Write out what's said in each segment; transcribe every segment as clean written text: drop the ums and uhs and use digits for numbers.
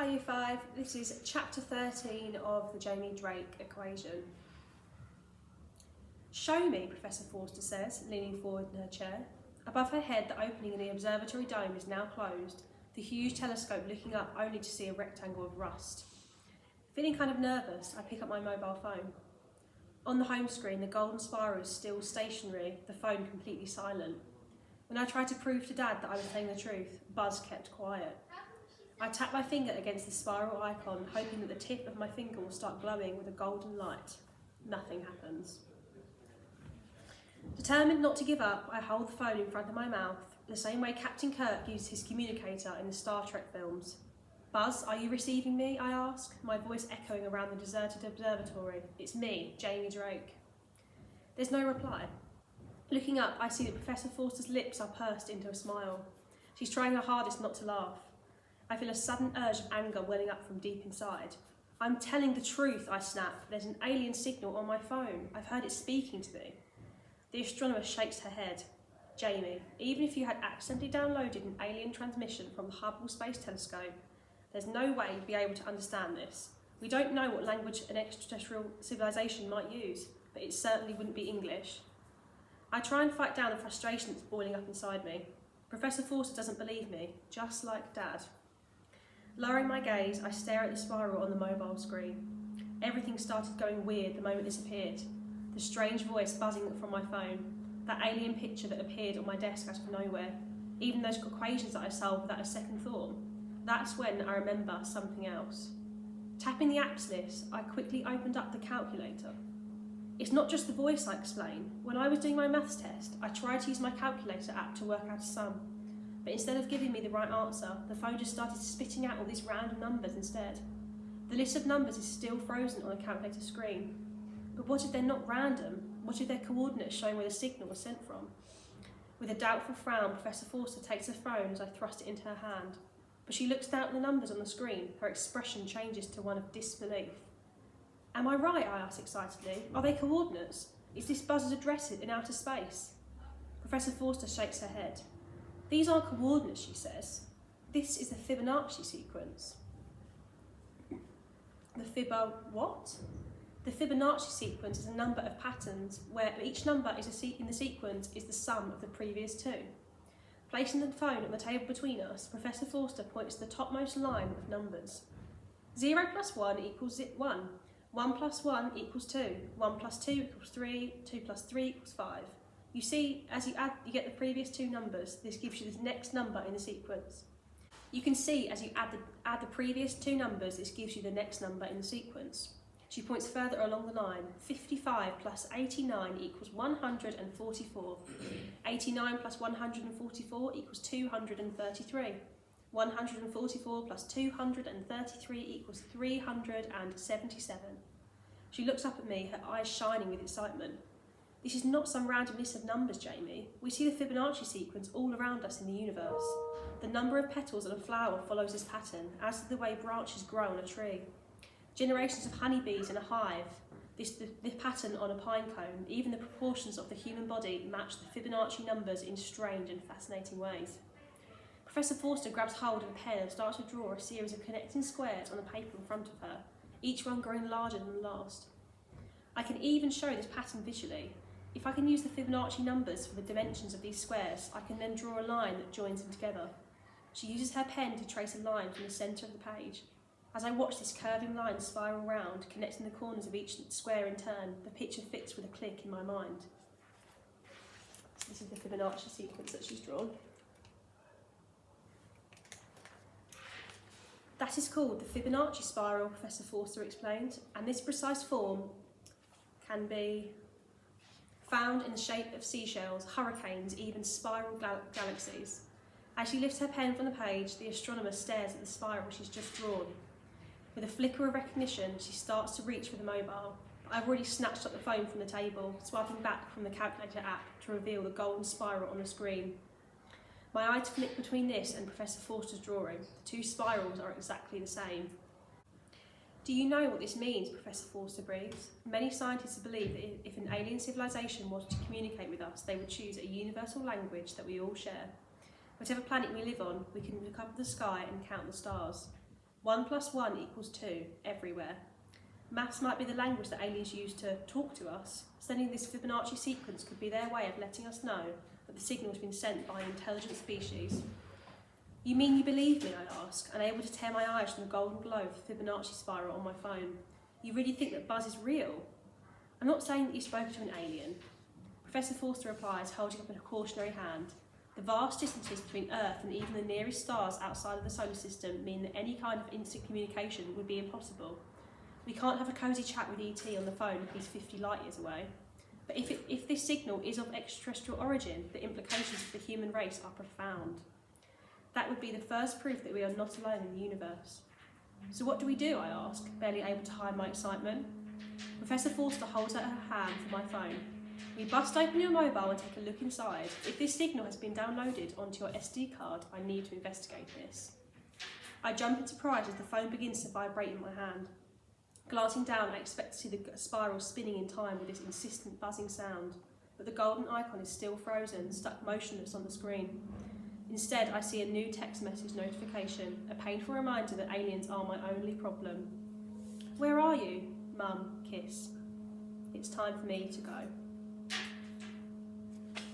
Hi Year 5, this is chapter 13 of the Jamie Drake equation. Show me, Professor Forster says, leaning forward in her chair. Above her head, the opening in the observatory dome is now closed, the huge telescope looking up only to see a rectangle of rust. Feeling kind of nervous, I pick up my mobile phone. On the home screen, the golden spiral is still stationary, the phone completely silent. When I tried to prove to Dad that I was telling the truth, Buzz kept quiet. I tap my finger against the spiral icon, hoping that the tip of my finger will start glowing with a golden light. Nothing happens. Determined not to give up, I hold the phone in front of my mouth, the same way Captain Kirk used his communicator in the Star Trek films. Buzz, are you receiving me? I ask, my voice echoing around the deserted observatory. It's me, Jamie Drake. There's no reply. Looking up, I see that Professor Forster's lips are pursed into a smile. She's trying her hardest not to laugh. I feel a sudden urge of anger welling up from deep inside. I'm telling the truth, I snap. There's an alien signal on my phone. I've heard it speaking to me. The astronomer shakes her head. Jamie, even if you had accidentally downloaded an alien transmission from the Hubble Space Telescope, there's no way you'd be able to understand this. We don't know what language an extraterrestrial civilization might use, but it certainly wouldn't be English. I try and fight down the frustration that's boiling up inside me. Professor Forster doesn't believe me, just like Dad. Lowering my gaze, I stare at the spiral on the mobile screen. Everything started going weird the moment this appeared. The strange voice buzzing from my phone, that alien picture that appeared on my desk out of nowhere, even those equations that I solved without a second thought. That's when I remember something else. Tapping the apps list, I quickly opened up the calculator. It's not just the voice, I explain. When I was doing my maths test, I tried to use my calculator app to work out a sum. But instead of giving me the right answer, the phone just started spitting out all these random numbers instead. The list of numbers is still frozen on the calculator screen. But what if they're not random? What if they're coordinates showing where the signal was sent from? With a doubtful frown, Professor Forster takes her phone as I thrust it into her hand. But she looks down at the numbers on the screen. Her expression changes to one of disbelief. Am I right? I ask excitedly. Are they coordinates? Is this Buzz's address in outer space? Professor Forster shakes her head. These aren't coordinates, she says. This is the Fibonacci sequence. The what? The Fibonacci sequence is a number of patterns where each number in the sequence is the sum of the previous two. Placing the phone on the table between us, Professor Forster points to the topmost line of numbers. 0 plus 1 equals 1. 1 plus 1 equals 2. 1 plus 2 equals 3. 2 plus 3 equals 5. You see, as you get the previous two numbers, this gives you the next number in the sequence. You can see as you add the previous two numbers, this gives you the next number in the sequence. She points further along the line. 55 plus 89 equals 144. 89 plus 144 equals 233. 144 plus 233 equals 377. She looks up at me, her eyes shining with excitement. This is not some random list of numbers, Jamie. We see the Fibonacci sequence all around us in the universe. The number of petals on a flower follows this pattern, as do the way branches grow on a tree. Generations of honeybees in a hive, the pattern on a pine cone, even the proportions of the human body match the Fibonacci numbers in strange and fascinating ways. Professor Forster grabs hold of a pen and starts to draw a series of connecting squares on the paper in front of her, each one growing larger than the last. I can even show this pattern visually. If I can use the Fibonacci numbers for the dimensions of these squares, I can then draw a line that joins them together. She uses her pen to trace a line from the centre of the page. As I watch this curving line spiral round, connecting the corners of each square in turn, the picture fits with a click in my mind. So this is the Fibonacci sequence that she's drawn. That is called the Fibonacci spiral, Professor Forster explained, and this precise form can be found in the shape of seashells, hurricanes, even spiral galaxies. As she lifts her pen from the page, the astronomer stares at the spiral she's just drawn. With a flicker of recognition, she starts to reach for the mobile. I've already snatched up the phone from the table, swiping back from the calculator app to reveal the golden spiral on the screen. My eyes flick between this and Professor Forster's drawing. The two spirals are exactly the same. Do you know what this means? Professor Forster breathes. Many scientists believe that if an alien civilization wanted to communicate with us, they would choose a universal language that we all share. Whatever planet we live on, we can look up at the sky and count the stars. 1 + 1 = 2 everywhere. Maths might be the language that aliens use to talk to us. Sending this Fibonacci sequence could be their way of letting us know that the signal has been sent by an intelligent species. You mean you believe me, I ask, unable to tear my eyes from the golden glow of the Fibonacci spiral on my phone. You really think that Buzz is real? I'm not saying that you've spoken to an alien. Professor Forster replies, holding up a cautionary hand. The vast distances between Earth and even the nearest stars outside of the solar system mean that any kind of instant communication would be impossible. We can't have a cosy chat with ET on the phone if he's 50 light years away. But if this signal is of extraterrestrial origin, the implications for the human race are profound. That would be the first proof that we are not alone in the universe. So what do we do, I ask, barely able to hide my excitement. Professor Forster holds out her hand for my phone. We bust open your mobile and take a look inside. If this signal has been downloaded onto your SD card, I need to investigate this. I jump in surprise as the phone begins to vibrate in my hand. Glancing down, I expect to see the spiral spinning in time with this insistent buzzing sound, but the golden icon is still frozen, stuck motionless on the screen. Instead, I see a new text message notification, a painful reminder that aliens are my only problem. Where are you? Mum, kiss. It's time for me to go.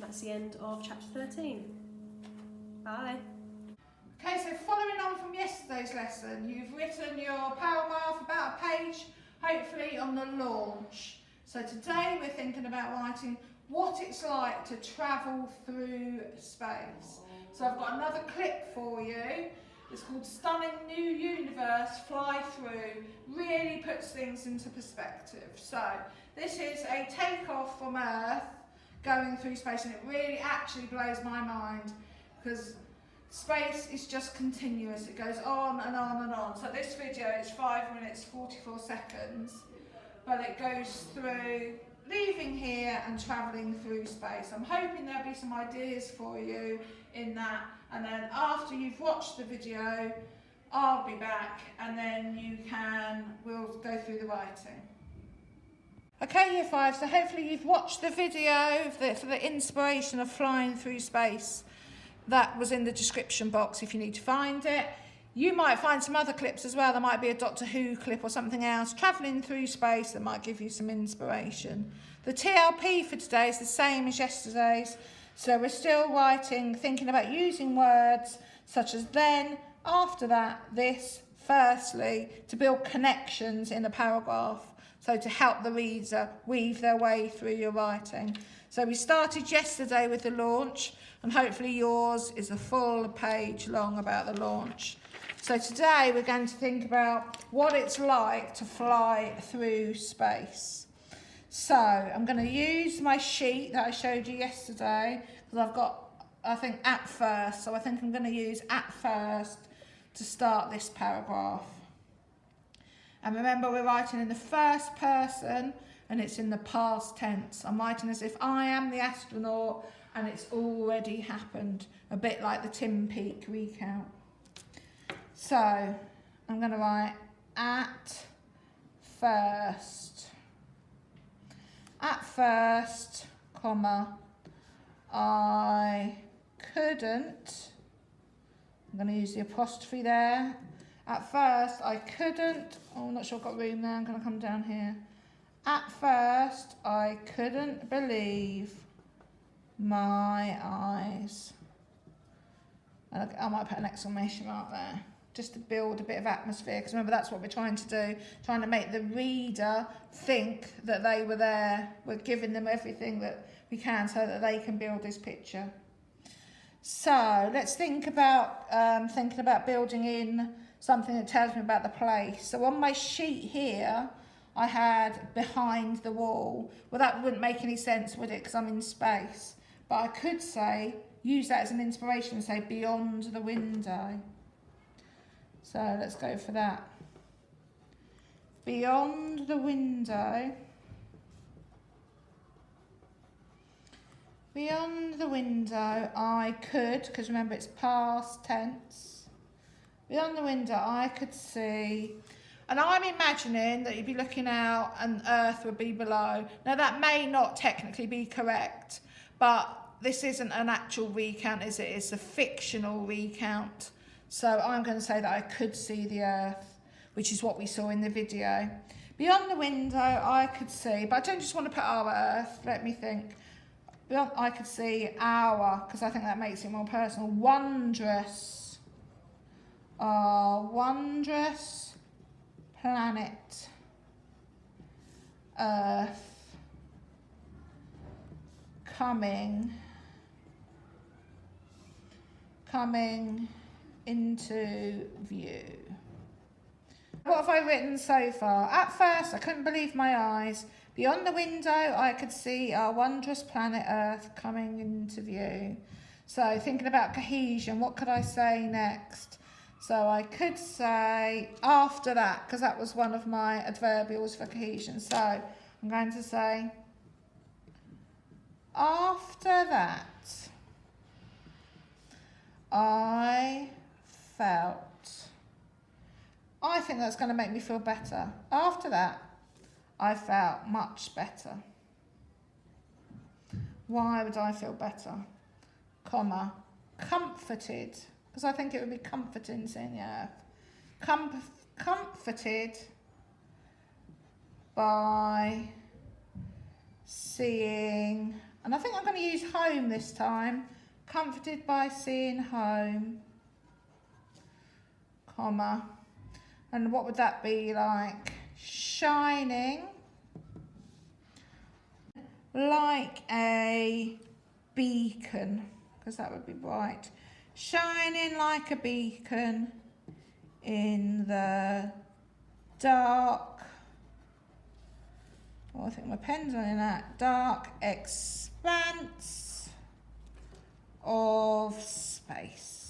That's the end of chapter 13. Bye. Okay, so following on from yesterday's lesson, you've written your paragraph about a page, hopefully on the launch. So today we're thinking about writing what it's like to travel through space. So I've got another clip for you. It's called Stunning New Universe Fly Through. Really puts things into perspective. So this is a takeoff from Earth going through space, and it really actually blows my mind because space is just continuous. It goes on and on and on. So this video is 5 minutes 44 seconds, but it goes through leaving here and travelling through space. I'm hoping there'll be some ideas for you in that, and then after you've watched the video, I'll be back and then we'll go through the writing. Okay, Year 5, so hopefully you've watched the video for the inspiration of flying through space. That was in the description box if you need to find it. You might find some other clips as well. There might be a Doctor Who clip or something else travelling through space that might give you some inspiration. The TLP for today is the same as yesterday's. So we're still writing, thinking about using words such as then, after that, this, firstly, to build connections in a paragraph. So to help the reader weave their way through your writing. So we started yesterday with the launch, and hopefully yours is a full page long about the launch. So today we're going to think about what it's like to fly through space. So I'm going to use my sheet that I showed you yesterday, because I've got, I think, at first. So I think I'm going to use at first to start this paragraph. And remember, we're writing in the first person and it's in the past tense. I'm writing as if I am the astronaut and it's already happened, a bit like the Tim Peake recount. So I'm going to write at first. At first, comma, I couldn't, I'm going to use the apostrophe there. At first, I couldn't, oh, I'm not sure I've got room there, I'm going to come down here. At first, I couldn't believe my eyes. And I might put an exclamation mark there, just to build a bit of atmosphere, because remember, that's what we're trying to do, trying to make the reader think that they were there. We're giving them everything that we can so that they can build this picture. So let's think about thinking about building in something that tells me about the place. So on my sheet here, I had behind the wall. Well, that wouldn't make any sense, would it? Because I'm in space. But I could say, use that as an inspiration and say beyond the window. So let's go for that. Beyond the window. Beyond the window, I could, because remember it's past tense. Beyond the window, I could see, and I'm imagining that you'd be looking out and Earth would be below. Now that may not technically be correct, but this isn't an actual recount, is it? It's a fictional recount. So I'm going to say that I could see the earth, which is what we saw in the video. Beyond the window, I could see, but I don't just want to put our earth, let me think. Beyond, I could see our, because I think that makes it more personal. Wondrous, wondrous planet Earth coming into view. What have I written so far? At first, I couldn't believe my eyes. Beyond the window, I could see our wondrous planet Earth coming into view. So, thinking about cohesion, what could I say next? So, I could say after that, because that was one of my adverbials for cohesion. So, I'm going to say after that, I think that's going to make me feel better. After that, I felt much better. Why would I feel better? Comma, comforted, because I think it would be comforting seeing the earth. Comforted by seeing, and I think I'm going to use home this time. Comforted by seeing home, comma, and what would that be like? Shining like a beacon, because that would be bright. Shining like a beacon in the dark, oh, I think my pen's on in that, dark expanse of space.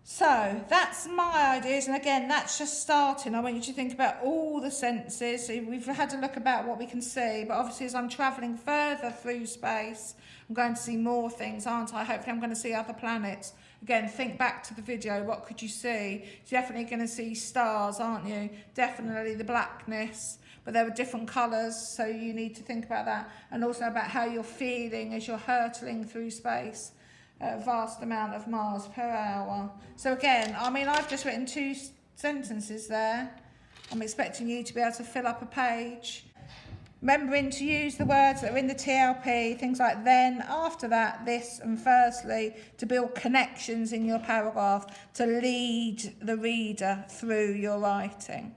So that's my ideas, and again, that's just starting. I want you to think about all the senses. So we've had a look about what we can see, but obviously as I'm travelling further through space, I'm going to see more things, aren't I? Hopefully I'm going to see other planets. Again, think back to the video, what could you see? You're definitely going to see stars, aren't you? Definitely the blackness, but there were different colours, so you need to think about that, and also about how you're feeling as you're hurtling through space. A vast amount of miles per hour. So again, I mean, I've just written 2 sentences there. I'm expecting you to be able to fill up a page. Remembering to use the words that are in the TLP, things like then, after that, this, and firstly, to build connections in your paragraph to lead the reader through your writing.